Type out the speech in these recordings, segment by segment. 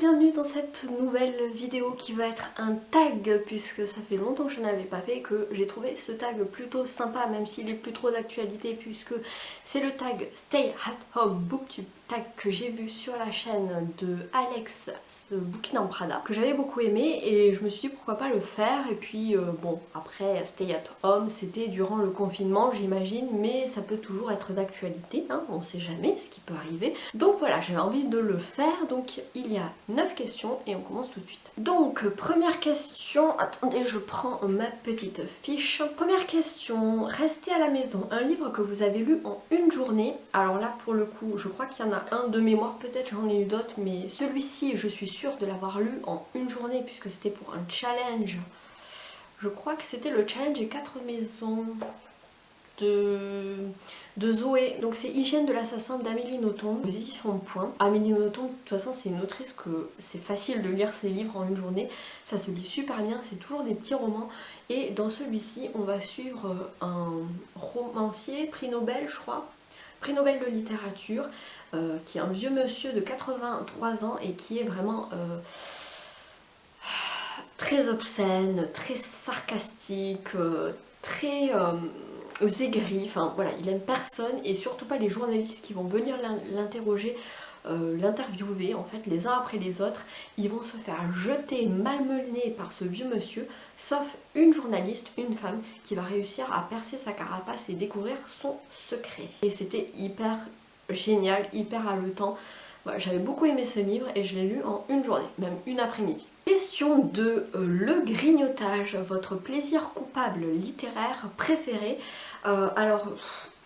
bienvenue dans cette nouvelle vidéo qui va être un tag puisque ça fait longtemps que je n'avais pas fait et que j'ai trouvé ce tag plutôt sympa même s'il est plus trop d'actualité puisque c'est le tag Stay at Home Booktube, tag que j'ai vu sur la chaîne de Alex Bouquin en Prada que j'avais beaucoup aimé et je me suis dit pourquoi pas le faire. Et puis bon, après Stay at Home c'était durant le confinement j'imagine, mais ça peut toujours être d'actualité, hein, on sait jamais ce qui peut arriver. Donc voilà, j'avais envie de le faire. Donc il y a 9 questions et on commence tout de suite. Donc première question, attendez je prends ma petite fiche. Première question, restez à la maison, un livre que vous avez lu en une journée. Alors là pour le coup je crois qu'il y en a un de mémoire, peut-être j'en ai eu d'autres, mais celui-ci je suis sûre de l'avoir lu en une journée puisque c'était pour un challenge. Je crois que c'était le challenge des 4 maisons de Zoé. Donc c'est Hygiène de l'assassin d'Amélie Nothomb, aux éditions Point. Amélie Nothomb, de toute façon c'est une autrice que c'est facile de lire ses livres en une journée, ça se lit super bien, c'est toujours des petits romans. Et dans celui-ci on va suivre un romancier, prix Nobel je crois, prix Nobel de littérature, qui est un vieux monsieur de 83 ans et qui est vraiment très obscène, très sarcastique, très aigri, enfin voilà, il aime personne et surtout pas les journalistes qui vont venir l'interroger, l'interviewer en fait les uns après les autres. Ils vont se faire jeter, malmener par ce vieux monsieur, sauf une journaliste, une femme, qui va réussir à percer sa carapace et découvrir son secret. Et c'était hyper génial, hyper haletant. Voilà, j'avais beaucoup aimé ce livre et je l'ai lu en une journée, même une après-midi. Question de le grignotage, votre plaisir coupable littéraire préféré. Alors,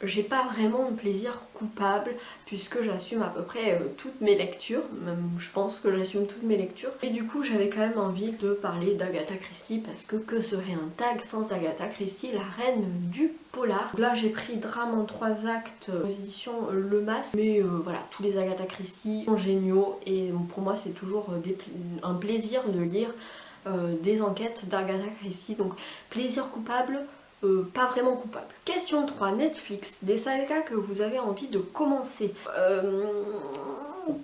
j'ai pas vraiment de plaisir coupable puisque j'assume à peu près toutes mes lectures, même je pense que j'assume toutes mes lectures. Et du coup j'avais quand même envie de parler d'Agatha Christie parce que serait un tag sans Agatha Christie, la reine du polar. Là j'ai pris Drame en 3 actes aux éditions Le Mas, mais voilà, tous les Agatha Christie sont géniaux et pour moi c'est toujours un plaisir de lire des enquêtes d'Agatha Christie, donc plaisir coupable. Pas vraiment coupable. Question 3, Netflix, des sagas que vous avez envie de commencer.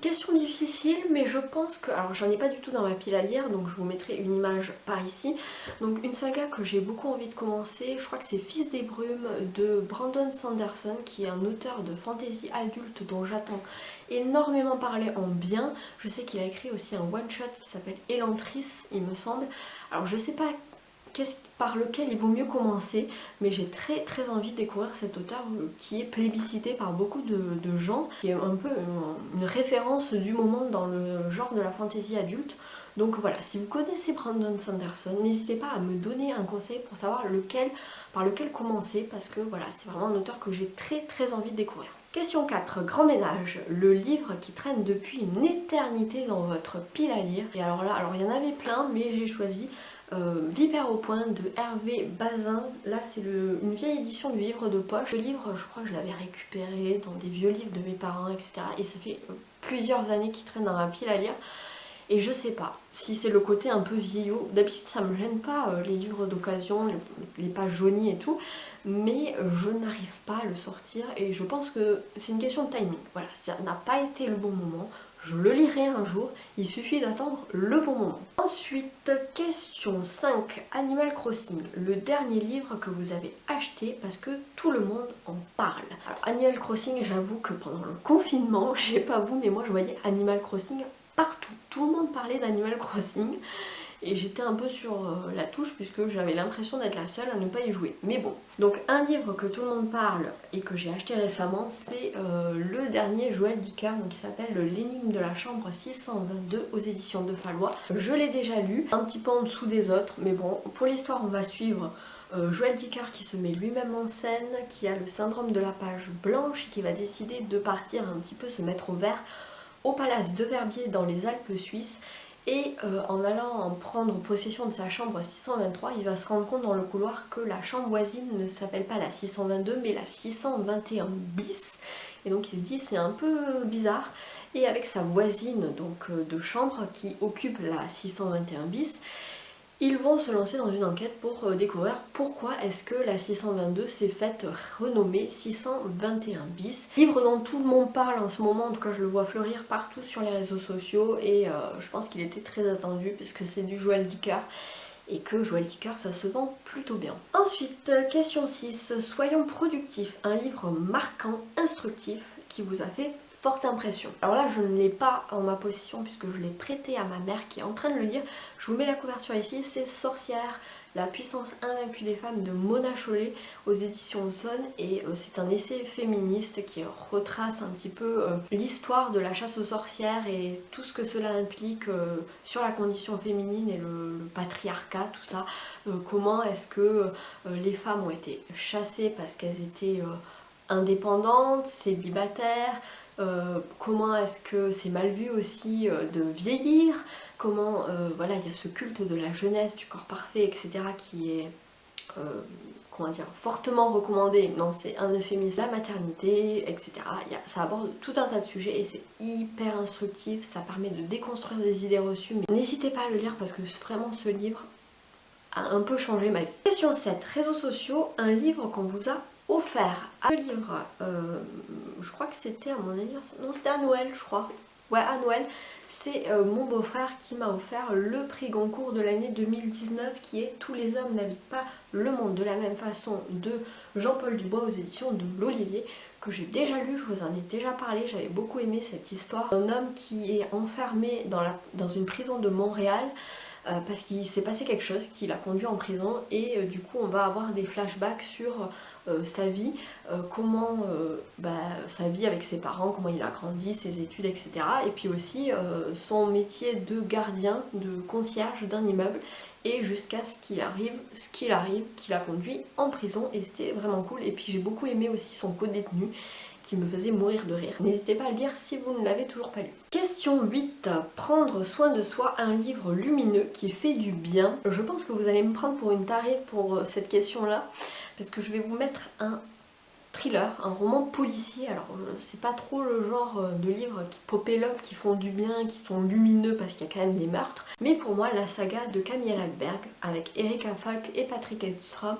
Question difficile, mais je pense que... Alors j'en ai pas du tout dans ma pile à lire, donc je vous mettrai une image par ici. Donc une saga que j'ai beaucoup envie de commencer, je crois que c'est Fils des Brumes de Brandon Sanderson, qui est un auteur de fantasy adulte dont j'attends énormément parler en bien. Je sais qu'il a écrit aussi un one-shot qui s'appelle Elantris, il me semble. Alors je sais pas par lequel il vaut mieux commencer, mais j'ai très envie de découvrir cet auteur qui est plébiscité par beaucoup de gens, qui est un peu une référence du moment dans le genre de la fantasy adulte. Donc voilà, si vous connaissez Brandon Sanderson, n'hésitez pas à me donner un conseil pour savoir par lequel commencer, parce que voilà, c'est vraiment un auteur que j'ai très envie de découvrir. Question 4, Grand Ménage, le livre qui traîne depuis une éternité dans votre pile à lire. Et alors là, il y en avait plein, mais j'ai choisi Vipère au point de Hervé Bazin. Là c'est une vieille édition du livre de poche. Le livre, je crois que je l'avais récupéré dans des vieux livres de mes parents, etc. Et ça fait plusieurs années qu'il traîne dans ma pile à lire. Et je sais pas si c'est le côté un peu vieillot. D'habitude ça me gêne pas les livres d'occasion, les pages jaunies et tout, mais je n'arrive pas à le sortir et je pense que c'est une question de timing. Voilà, ça n'a pas été le bon moment. Je le lirai un jour, il suffit d'attendre le bon moment. Ensuite, question 5, Animal Crossing, le dernier livre que vous avez acheté parce que tout le monde en parle. Alors Animal Crossing, j'avoue que pendant le confinement, je sais pas vous, mais moi je voyais Animal Crossing partout. Tout le monde parlait d'Animal Crossing et j'étais un peu sur la touche puisque j'avais l'impression d'être la seule à ne pas y jouer. Mais bon, donc un livre que tout le monde parle et que j'ai acheté récemment, c'est le dernier Joël Dicker, qui s'appelle L'énigme de la chambre 622 aux éditions de Fallois. Je l'ai déjà lu, un petit peu en dessous des autres, mais bon, pour l'histoire on va suivre Joël Dicker qui se met lui-même en scène, qui a le syndrome de la page blanche et qui va décider de partir un petit peu se mettre au vert au palace de Verbier dans les Alpes suisses. Et en allant en prendre possession de sa chambre 623, il va se rendre compte dans le couloir que la chambre voisine ne s'appelle pas la 622 mais la 621 bis. Et donc il se dit c'est un peu bizarre. Et avec sa voisine donc de chambre qui occupe la 621 bis, Ils vont se lancer dans une enquête pour découvrir pourquoi est-ce que la 622 s'est faite renommer 621 bis. Livre dont tout le monde parle en ce moment, en tout cas je le vois fleurir partout sur les réseaux sociaux et je pense qu'il était très attendu puisque c'est du Joël Dicker et que Joël Dicker ça se vend plutôt bien. Ensuite, question 6, soyons productifs, un livre marquant, instructif qui vous a fait forte impression. Alors là je ne l'ai pas en ma possession puisque je l'ai prêté à ma mère qui est en train de le lire. Je vous mets la couverture ici, c'est Sorcière, la puissance invaincue des femmes de Mona Chollet aux éditions Zone et c'est un essai féministe qui retrace un petit peu l'histoire de la chasse aux sorcières et tout ce que cela implique sur la condition féminine et le patriarcat, tout ça. Comment est-ce que les femmes ont été chassées parce qu'elles étaient indépendantes, célibataires, comment est-ce que c'est mal vu aussi de vieillir, comment voilà, il y a ce culte de la jeunesse, du corps parfait, etc. qui est comment dire, fortement recommandé, non c'est un euphémisme, la maternité, etc. Ça aborde tout un tas de sujets et c'est hyper instructif, ça permet de déconstruire des idées reçues, mais n'hésitez pas à le lire parce que vraiment ce livre a un peu changé ma vie. Question 7, réseaux sociaux, un livre qu'on vous a offert. Ce livre, je crois que c'était à mon anniversaire, non c'était à Noël je crois, ouais à Noël, c'est mon beau-frère qui m'a offert le prix Goncourt de l'année 2019 qui est Tous les hommes n'habitent pas le monde de la même façon de Jean-Paul Dubois aux éditions de l'Olivier, que j'ai déjà lu, je vous en ai déjà parlé, j'avais beaucoup aimé cette histoire d'un homme qui est enfermé dans une prison de Montréal parce qu'il s'est passé quelque chose qui l'a conduit en prison et du coup on va avoir des flashbacks sur sa vie, comment sa vie avec ses parents, comment il a grandi, ses études, etc. Et puis aussi son métier de gardien, de concierge d'un immeuble et jusqu'à ce qu'il arrive, qui l'a conduit en prison et c'était vraiment cool. Et puis j'ai beaucoup aimé aussi son co-détenu qui me faisait mourir de rire. N'hésitez pas à le lire si vous ne l'avez toujours pas lu. Question 8. Prendre soin de soi, un livre lumineux qui fait du bien. Je pense que vous allez me prendre pour une tarée pour cette question-là, parce que je vais vous mettre un thriller, un roman policier. Alors c'est pas trop le genre de livres qui popellent up, qui font du bien, qui sont lumineux parce qu'il y a quand même des meurtres. Mais pour moi la saga de Camilla Lackberg avec Erika Falk et Patrick Edstrom,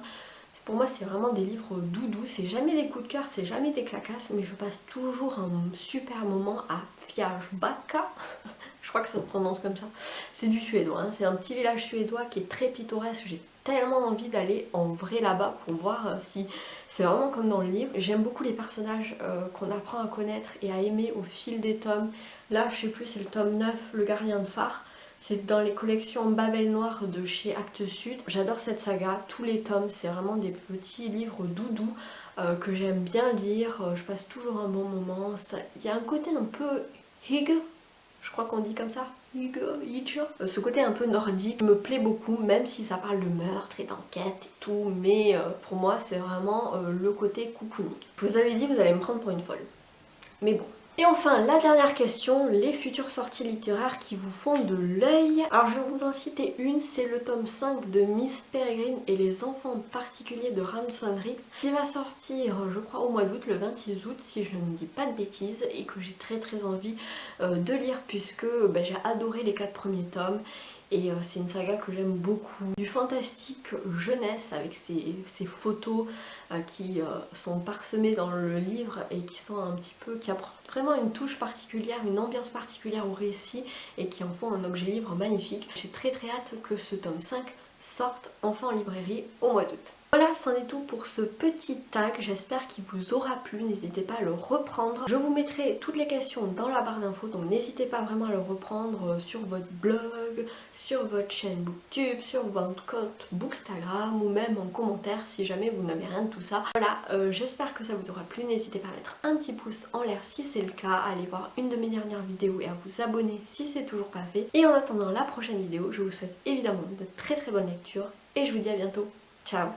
pour moi c'est vraiment des livres doudous, c'est jamais des coups de cœur, c'est jamais des claquasses, mais je passe toujours un super moment à Fjällbacka. Je crois que ça se prononce comme ça. C'est du suédois, hein. C'est un petit village suédois qui est très pittoresque. J'ai tellement envie d'aller en vrai là-bas pour voir si c'est vraiment comme dans le livre. J'aime beaucoup les personnages qu'on apprend à connaître et à aimer au fil des tomes. Là, je sais plus, c'est le tome 9, Le gardien de phare. C'est dans les collections Babel Noir de chez Actes Sud. J'adore cette saga, tous les tomes, c'est vraiment des petits livres doudous que j'aime bien lire. Je passe toujours un bon moment. Il y a un côté un peu hygge, je crois qu'on dit comme ça, ce côté un peu nordique me plaît beaucoup, même si ça parle de meurtre et d'enquête et tout, mais pour moi c'est vraiment le côté cocooning. Je vous avais dit, vous allez me prendre pour une folle, mais bon. Et enfin, la dernière question, les futures sorties littéraires qui vous font de l'œil. Alors je vais vous en citer une, c'est le tome 5 de Miss Peregrine et les enfants particuliers de Ramson Ritz, qui va sortir, je crois, au mois d'août, le 26 août, si je ne dis pas de bêtises, et que j'ai très envie de lire, puisque j'ai adoré les 4 premiers tomes. Et c'est une saga que j'aime beaucoup. Du fantastique jeunesse avec ces photos qui sont parsemées dans le livre et qui sont un petit peu, qui apportent vraiment une touche particulière, une ambiance particulière au récit et qui en font un objet livre magnifique. J'ai très hâte que ce tome 5 sorte enfin en librairie au mois d'août. Voilà, c'en est tout pour ce petit tag, j'espère qu'il vous aura plu, n'hésitez pas à le reprendre. Je vous mettrai toutes les questions dans la barre d'infos, donc n'hésitez pas vraiment à le reprendre sur votre blog, sur votre chaîne Booktube, sur votre compte Bookstagram ou même en commentaire si jamais vous n'avez rien de tout ça. Voilà, j'espère que ça vous aura plu, n'hésitez pas à mettre un petit pouce en l'air si c'est le cas, à aller voir une de mes dernières vidéos et à vous abonner si c'est toujours pas fait. Et en attendant la prochaine vidéo, je vous souhaite évidemment de très bonnes lectures et je vous dis à bientôt. Ciao!